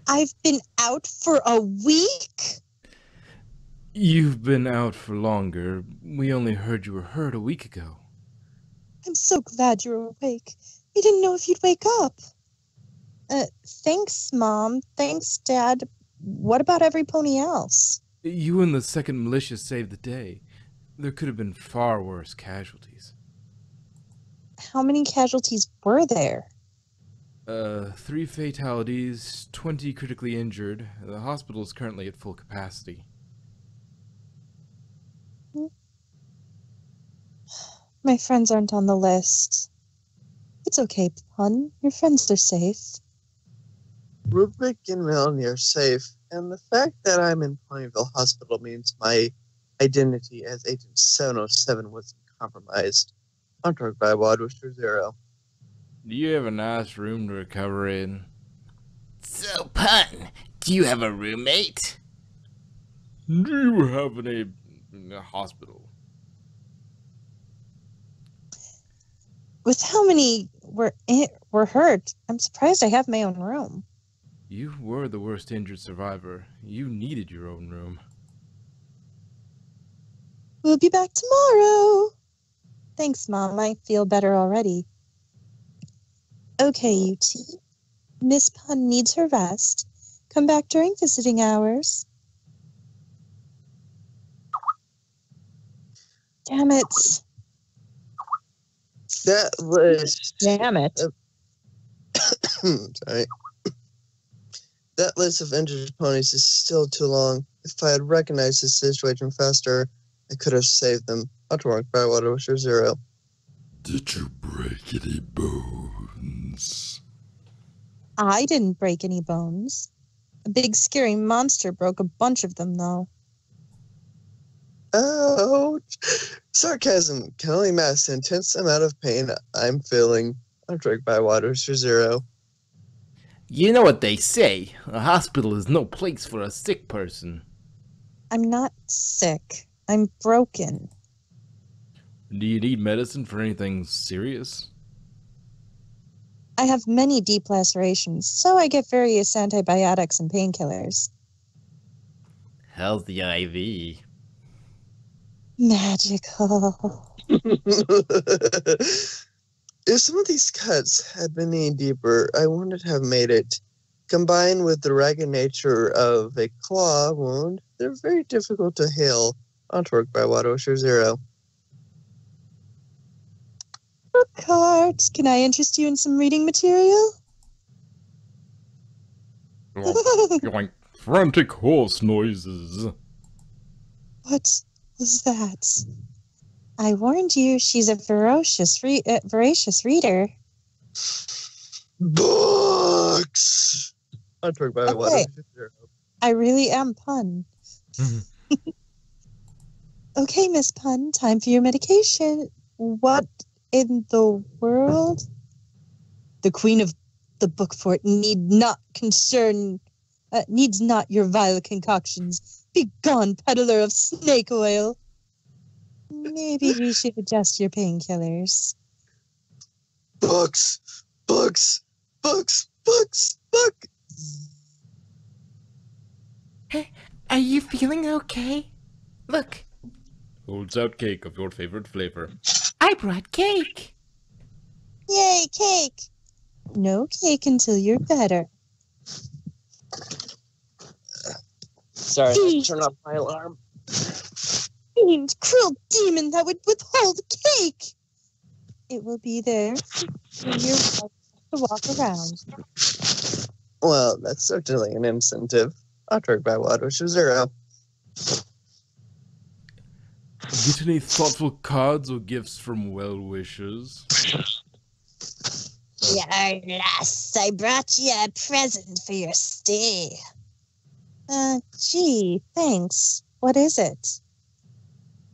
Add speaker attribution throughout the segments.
Speaker 1: I've been out for a week?
Speaker 2: You've been out for longer. We only heard you were hurt a week ago.
Speaker 1: I'm so glad you're awake. We didn't know if you'd wake up. Thanks, Mom. Thanks, Dad. What about every pony else?
Speaker 2: You and the second militia saved the day. There could have been far worse casualties.
Speaker 1: How many casualties were there?
Speaker 2: 3 fatalities, 20 critically injured. The hospital is currently at full capacity.
Speaker 1: My friends aren't on the list. It's okay, Pun. Your friends are safe.
Speaker 3: Rubik and Melanie are safe, and the fact that I'm in Ponyville Hospital means my identity as Agent 707 wasn't compromised. I'm talking by Wadwister Zero.
Speaker 2: Do you have a nice room to recover in?
Speaker 4: So, Pun, do you have a roommate?
Speaker 2: Do you have a hospital?
Speaker 1: With how many were hurt, I'm surprised I have my own room.
Speaker 2: You were the worst injured survivor. You needed your own room.
Speaker 1: We'll be back tomorrow. Thanks, Mom. I feel better already. Okay, UT. Miss Pun needs her rest. Come back during visiting hours. Damn it.
Speaker 3: That list.
Speaker 1: Damn it.
Speaker 3: Sorry. That list of injured ponies is still too long. If I had recognized the situation faster, I could have saved them. Outworked by Wadwister Zero.
Speaker 5: Did you break any bones?
Speaker 1: I didn't break any bones. A big scary monster broke a bunch of them, though.
Speaker 3: Ouch! Sarcasm can only mask the intense amount of pain I'm feeling. Outworked by Wadwister Zero.
Speaker 4: You know what they say, a hospital is no place for a sick person.
Speaker 1: I'm not sick. I'm broken.
Speaker 2: Do you need medicine for anything serious?
Speaker 1: I have many deep lacerations, so I get various antibiotics and painkillers.
Speaker 4: How's the IV?
Speaker 1: Magical.
Speaker 3: If some of these cuts had been any deeper, I wouldn't have made it. Combined with the ragged nature of a claw wound, they're very difficult to heal. Outworked by Wadwister Zero.
Speaker 1: Cards, can I interest you in some reading material?
Speaker 2: Like frantic horse noises.
Speaker 1: What was that? I warned you, she's a voracious reader.
Speaker 3: Books! Outworked by
Speaker 1: Okay.
Speaker 3: Wadwister Zero.
Speaker 1: I really am Pun. Okay, Miss Pun, time for your medication. What in the world? The Queen of the Bookfort needs not your vile concoctions. Begone, peddler of snake oil. Maybe we should adjust your painkillers.
Speaker 3: Books! Books! Books! Books! Books!
Speaker 4: Are you feeling okay? Look,
Speaker 2: Holds out cake of your favorite flavor.
Speaker 4: I brought cake.
Speaker 1: Yay, cake! No cake until you're better.
Speaker 3: Sorry, I have to turn off my alarm.
Speaker 1: Fiend, cruel demon that would withhold cake! It will be there when you're about to walk around.
Speaker 3: Well, that's certainly an incentive. Outworked by Wadwister Zero.
Speaker 2: Get any thoughtful cards or gifts from well-wishers?
Speaker 1: Lass, I brought you a present for your stay. Gee, thanks. What is it?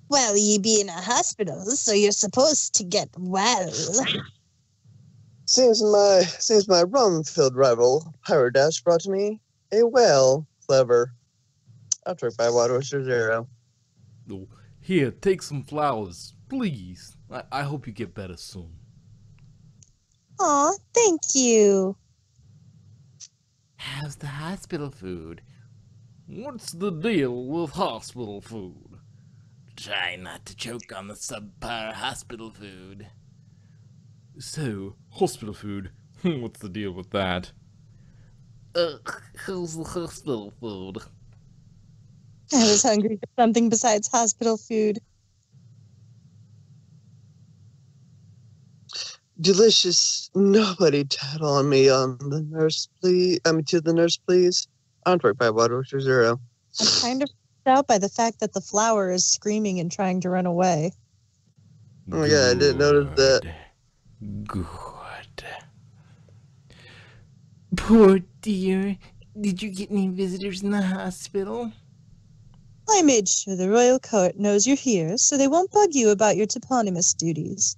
Speaker 1: Well, ye be in a hospital, so you're supposed to get well.
Speaker 3: Seems my rum-filled rival, Pyrodash, brought me a clever. Outworked by Wadwister Zero.
Speaker 2: Oh, here, take some flowers, please. I hope you get better soon.
Speaker 1: Aw, thank you.
Speaker 4: How's the hospital food?
Speaker 2: What's the deal with hospital food?
Speaker 4: Try not to choke on the subpar hospital food.
Speaker 2: So, hospital food. What's the deal with that?
Speaker 4: How's the hospital food?
Speaker 1: I was hungry for something besides hospital food.
Speaker 3: Delicious. Nobody tattle on me on the nurse, please. To the nurse, please. Onward by Water Zero.
Speaker 1: I'm kind of freaked out by the fact that the flower is screaming and trying to run away.
Speaker 3: Oh, yeah, I didn't notice that.
Speaker 4: Good. Poor dear. Did you get any visitors in the hospital?
Speaker 1: I made sure the royal court knows you're here, so they won't bug you about your toponymous duties.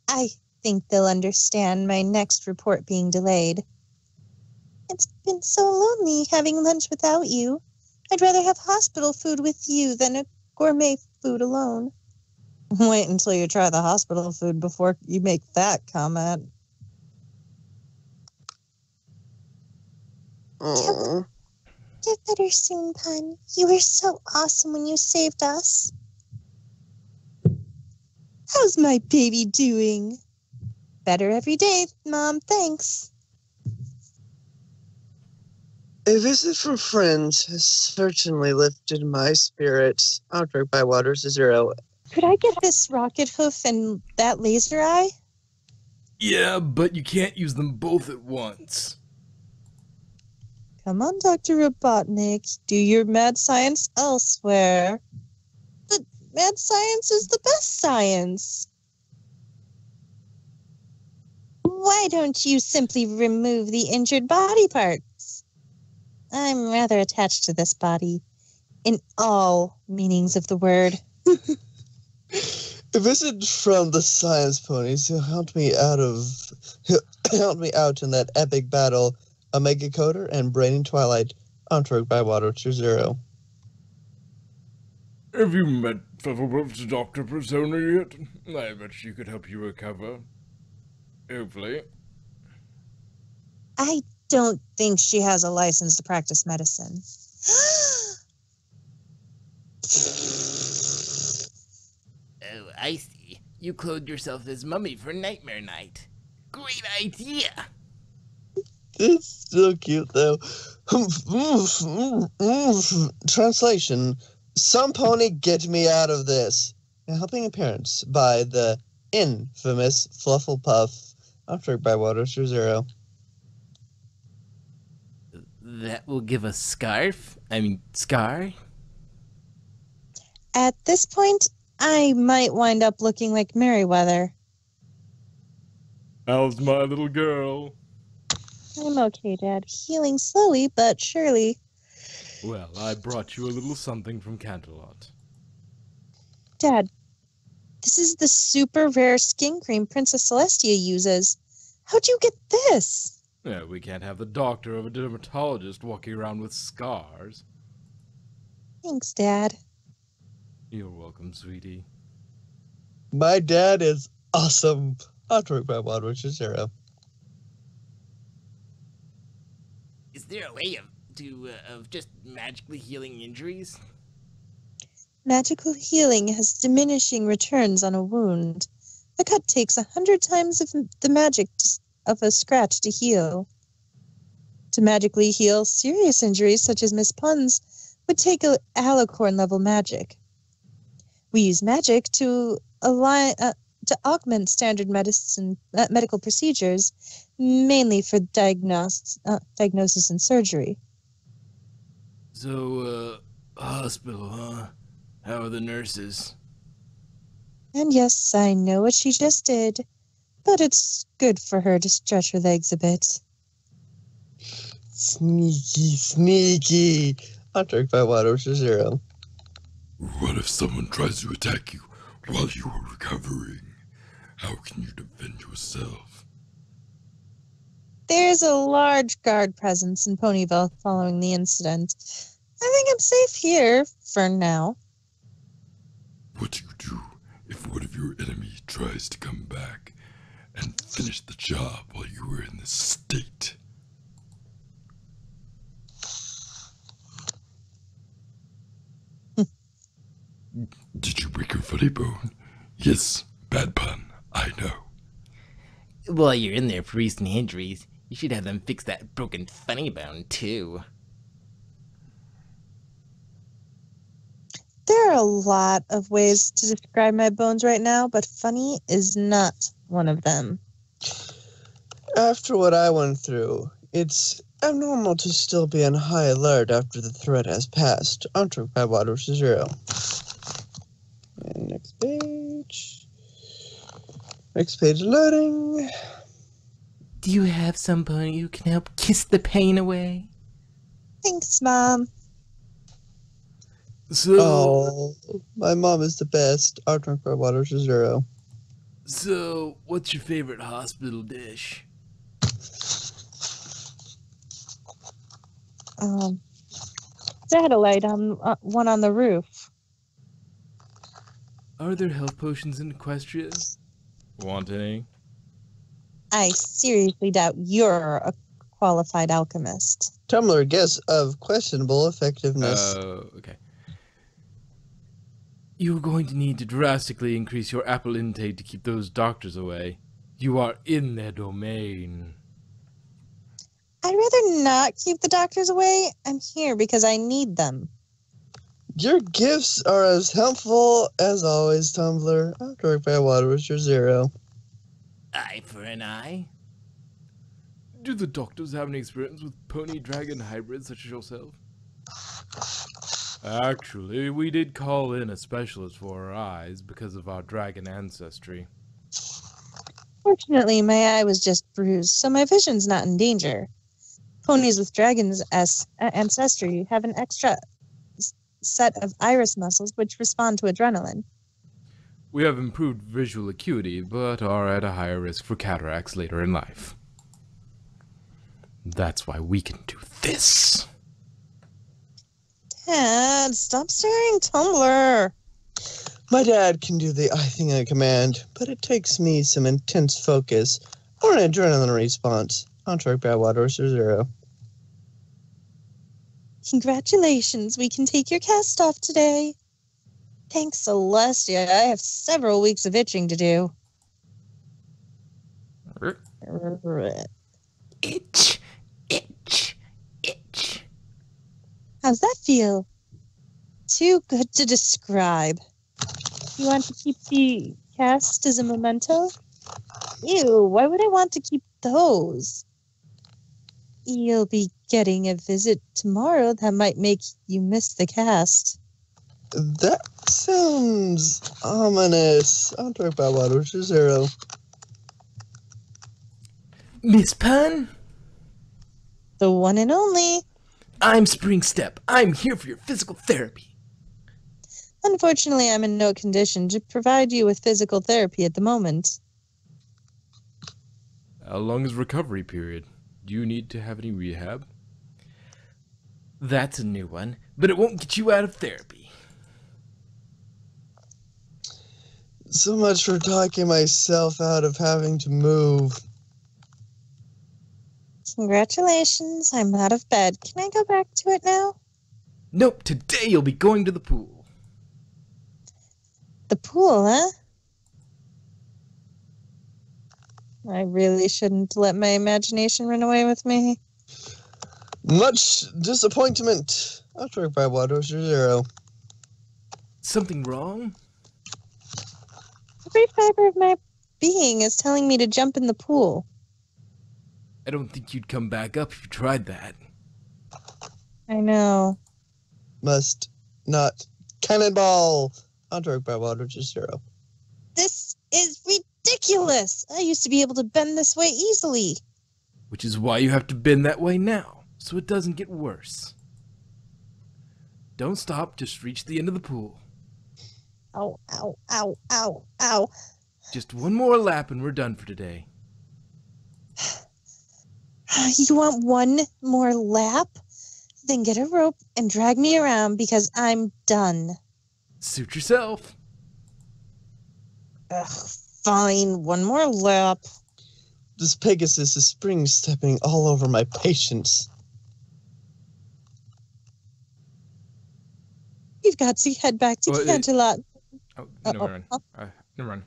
Speaker 1: I think they'll understand my next report being delayed. It's been so lonely having lunch without you. I'd rather have hospital food with you than a gourmet food alone. Wait until you try the hospital food before you make that comment.
Speaker 3: Oh.
Speaker 1: Get better soon, Pun. You were so awesome when you saved us. How's my baby doing? Better every day, Mom. Thanks.
Speaker 3: A visit from friends has certainly lifted my spirits. Onward by Water Zero.
Speaker 1: Could I get this rocket hoof and that laser eye?
Speaker 2: Yeah, but you can't use them both at once.
Speaker 1: Come on, Dr. Robotnik. Do your mad science elsewhere. But mad science is the best science. Why don't you simply remove the injured body parts? I'm rather attached to this body, in all meanings of the word.
Speaker 3: A visit from the science ponies who helped me out in that epic battle. Omega Coder and Braining Twilight. Onward by Water Zero.
Speaker 2: Have you met Pfefferpuff's Dr. Persona yet? I bet she could help you recover. Hopefully.
Speaker 1: I don't think she has a license to practice medicine.
Speaker 4: Oh, I see. You clothed yourself as Mummy for Nightmare Night. Great idea!
Speaker 3: It's so cute, though. Translation. Some pony get me out of this. A helping appearance by the infamous Flufflepuff. Onward by Water Zero.
Speaker 4: That will give us Scar?
Speaker 1: At this point, I might wind up looking like Merryweather.
Speaker 2: How's my little girl?
Speaker 1: I'm okay, Dad. Healing slowly but surely.
Speaker 2: Well, I brought you a little something from Canterlot.
Speaker 1: Dad, this is the super rare skin cream Princess Celestia uses. How'd you get this?
Speaker 2: Yeah, we can't have the doctor of a dermatologist walking around with scars.
Speaker 1: Thanks, Dad.
Speaker 2: You're welcome, sweetie.
Speaker 3: My dad is awesome. Onward by Water Zero.
Speaker 4: Is there a way of just magically healing injuries?
Speaker 1: Magical healing has diminishing returns on a wound. A cut takes 100 times of the magic of a scratch to heal. To magically heal serious injuries such as Miss Pun's would take a alicorn-level magic. We use magic to augment standard medical procedures, mainly for diagnosis and surgery.
Speaker 2: So, hospital, huh? How are the nurses?
Speaker 1: And yes, I know what she just did, but it's good for her to stretch her legs a bit.
Speaker 3: Sneaky, sneaky. Onward by Water Zero.
Speaker 5: What if someone tries to attack you while you are recovering? How can you defend yourself?
Speaker 1: There's a large guard presence in Ponyville following the incident. I think I'm safe here for now.
Speaker 5: What do you do if one of your enemy tries to come back and finish the job while you were in this state? Did you break your funny bone? Yes, bad pun, I know.
Speaker 4: While you're in there for recent injuries, you should have them fix that broken funny bone, too.
Speaker 1: There are a lot of ways to describe my bones right now, but funny is not one of them.
Speaker 3: After what I went through, it's abnormal to still be on high alert after the threat has passed. Enter Badwater 0. And next page. Next page loading.
Speaker 4: Do you have somebody who can help kiss the pain away?
Speaker 1: Thanks, Mom.
Speaker 2: So,
Speaker 3: Oh, my mom is the best. Enter Badwater 0.
Speaker 2: so what's your favorite hospital dish?
Speaker 1: Satellite on one on the roof.
Speaker 2: Are there health potions in Equestria? Want any?
Speaker 1: I seriously doubt you're a qualified alchemist.
Speaker 3: Tumblr guess of questionable effectiveness.
Speaker 2: Okay. You're going to need to drastically increase your apple intake to keep those doctors away. You are in their domain.
Speaker 1: I'd rather not keep the doctors away. I'm here because I need them.
Speaker 3: Your gifts are as helpful as always, Tumblr. Enter Badwater 0.
Speaker 4: Eye for an eye?
Speaker 2: Do the doctors have any experience with pony dragon hybrids such as yourself? Actually, we did call in a specialist for our eyes because of our dragon ancestry.
Speaker 1: Fortunately, my eye was just bruised, so my vision's not in danger. Ponies with dragons as ancestry have an extra set of iris muscles which respond to adrenaline.
Speaker 2: We have improved visual acuity, but are at a higher risk for cataracts later in life. That's why we can do this.
Speaker 1: Dad, stop staring Tumblr.
Speaker 3: My dad can do the eye thing on command, but it takes me some intense focus or an adrenaline response. Enter Badwater 0.
Speaker 1: Congratulations, we can take your cast off today. Thanks, Celestia. I have several weeks of itching to do.
Speaker 4: Itch, itch, itch.
Speaker 1: How's that feel? Too good to describe. You want to keep the cast as a memento? Ew, why would I want to keep those? You'll be getting a visit tomorrow that might make you miss the cast.
Speaker 3: That sounds ominous. Enter Badwater 0.
Speaker 4: Miss Pun?
Speaker 1: The one and only.
Speaker 4: I'm Spring Step. I'm here for your physical therapy.
Speaker 1: Unfortunately, I'm in no condition to provide you with physical therapy at the moment.
Speaker 2: How long is recovery period? Do you need to have any rehab?
Speaker 4: That's a new one, but it won't get you out of therapy.
Speaker 3: So much for talking myself out of having to move.
Speaker 1: Congratulations, I'm out of bed. Can I go back to it now?
Speaker 4: Nope, today you'll be going to the pool.
Speaker 1: The pool, huh? I really shouldn't let my imagination run away with me.
Speaker 3: Much disappointment. Enter Badwater 0.
Speaker 4: Something wrong?
Speaker 1: Every fiber of my being is telling me to jump in the pool.
Speaker 2: I don't think you'd come back up if you tried that.
Speaker 1: I know.
Speaker 3: Must not. Cannonball. Enter Badwater 0.
Speaker 1: This is ridiculous. I used to be able to bend this way easily.
Speaker 2: Which is why you have to bend that way now, so it doesn't get worse. Don't stop, just reach the end of the pool.
Speaker 1: Ow, ow, ow, ow, ow.
Speaker 2: Just one more lap and we're done for today.
Speaker 1: You want one more lap? Then get a rope and drag me around because I'm done.
Speaker 2: Suit yourself.
Speaker 1: Ugh, fine, one more lap.
Speaker 3: This Pegasus is spring stepping all over my patience.
Speaker 1: We've got to head back to
Speaker 2: Well,
Speaker 1: Canterlot.
Speaker 2: Oh,
Speaker 1: Uh-oh.
Speaker 2: never mind. Never mind.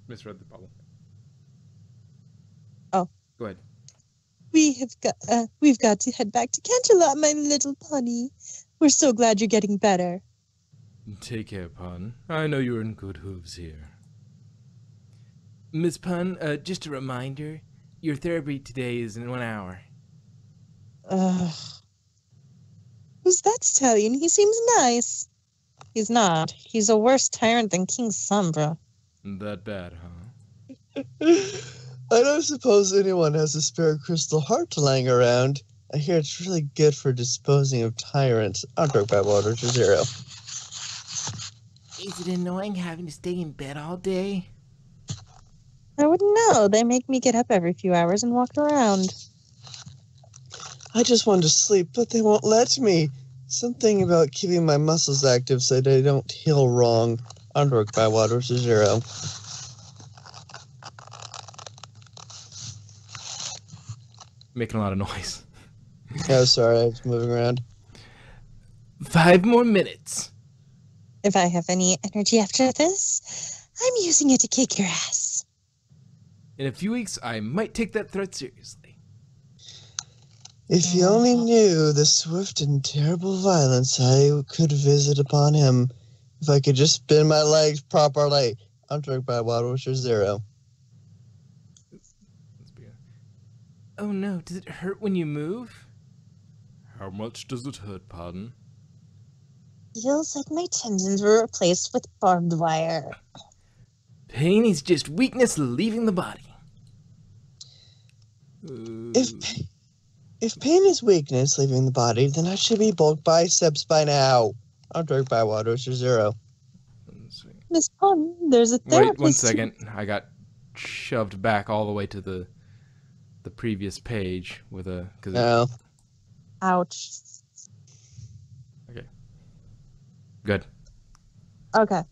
Speaker 2: Misread the bubble.
Speaker 1: Oh.
Speaker 2: Go ahead.
Speaker 1: We've got to head back to Canterlot, my little pony. We're so glad you're getting better.
Speaker 2: Take care, Pun. I know you're in good hooves here. Miss Pun, just a reminder, your therapy today is in 1 hour.
Speaker 1: Who's that stallion? He seems nice. He's not. He's a worse tyrant than King Sombra.
Speaker 2: That bad, huh?
Speaker 3: I don't suppose anyone has a spare crystal heart lying around. I hear it's really good for disposing of tyrants. I'll drink by water to zero.
Speaker 4: Is it annoying having to stay in bed all day?
Speaker 1: I wouldn't know. They make me get up every few hours and walk around.
Speaker 3: I just want to sleep, but they won't let me. Something about keeping my muscles active so they don't heal wrong. I'll drink by water to zero.
Speaker 2: Making a lot of noise.
Speaker 3: Oh, sorry, I was moving around.
Speaker 2: 5 more minutes.
Speaker 1: If I have any energy after this, I'm using it to kick your ass.
Speaker 2: In a few weeks, I might take that threat seriously.
Speaker 3: If you only knew the swift and terrible violence I could visit upon him, if I could just spin my legs properly. I'm drunk by water, which is zero.
Speaker 2: Oh no, does it hurt when you move? How much does it hurt, pardon?
Speaker 1: Feels like my tendons were replaced with barbed wire.
Speaker 2: Pain is just weakness leaving the body.
Speaker 3: If pain is weakness leaving the body, then I should be bulk biceps by now. I'm drunk by water, which is zero.
Speaker 1: Miss Pun, there's a therapist.
Speaker 2: Wait 1 second. I got shoved back all the way to the previous page with a...
Speaker 3: No.
Speaker 1: Ouch.
Speaker 2: Okay. Good.
Speaker 1: Okay.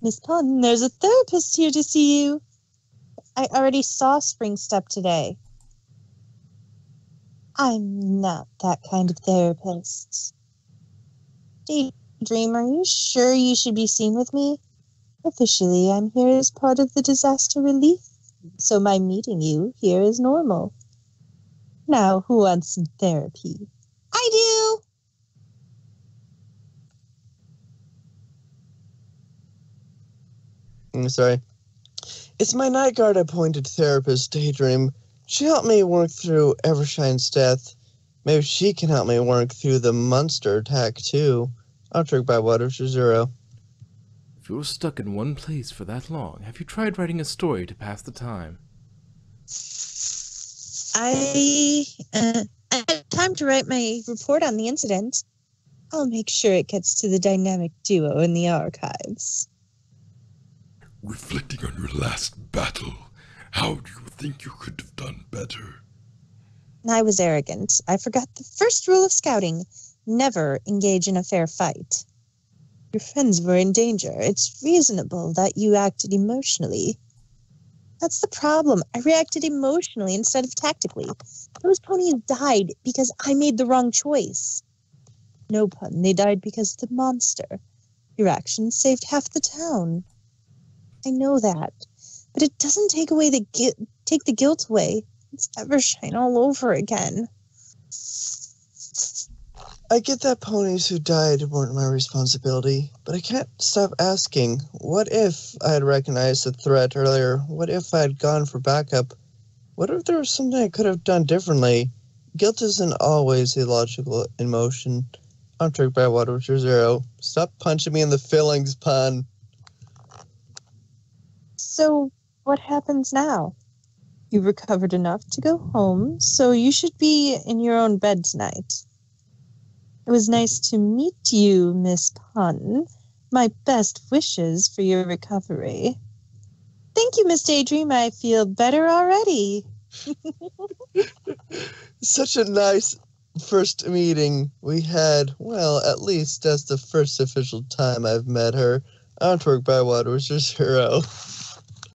Speaker 1: Miss Pun, there's a therapist here to see you. I already saw Spring Step today. I'm not that kind of therapist. Daydream, are you sure you should be seen with me? Officially, I'm here as part of the disaster relief, so my meeting you here is normal. Now, who wants some therapy? I do!
Speaker 3: I'm sorry. It's my night guard appointed therapist, Daydream. She helped me work through Evershine's death. Maybe she can help me work through the monster attack, too. I'll drink by water to zero.
Speaker 2: If you're stuck in one place for that long, have you tried writing a story to pass the time?
Speaker 1: I had time to write my report on the incident. I'll make sure it gets to the dynamic duo in the archives.
Speaker 5: Reflecting on your last battle, how do you think you could have done better?
Speaker 1: I was arrogant. I forgot the first rule of scouting. Never engage in a fair fight. Your friends were in danger. It's reasonable that you acted emotionally. That's the problem. I reacted emotionally instead of tactically. Those ponies died because I made the wrong choice. No pun, they died because of the monster. Your actions saved half the town. I know that, but it doesn't take the guilt away. It's Evershine all over again.
Speaker 3: I get that ponies who died weren't my responsibility, but I can't stop asking, what if I had recognized the threat earlier? What if I had gone for backup? What if there was something I could have done differently? Guilt isn't always a logical emotion. I'm tricked by water, which is zero. Stop punching me in the fillings, Pun.
Speaker 1: So, what happens now? You've recovered enough to go home, so you should be in your own bed tonight. It was nice to meet you, Miss Pun. My best wishes for your recovery. Thank you, Miss Daydream. I feel better already.
Speaker 3: Such a nice first meeting we had. Well, at least that's the first official time I've met her. I'm tricked by water, which is zero.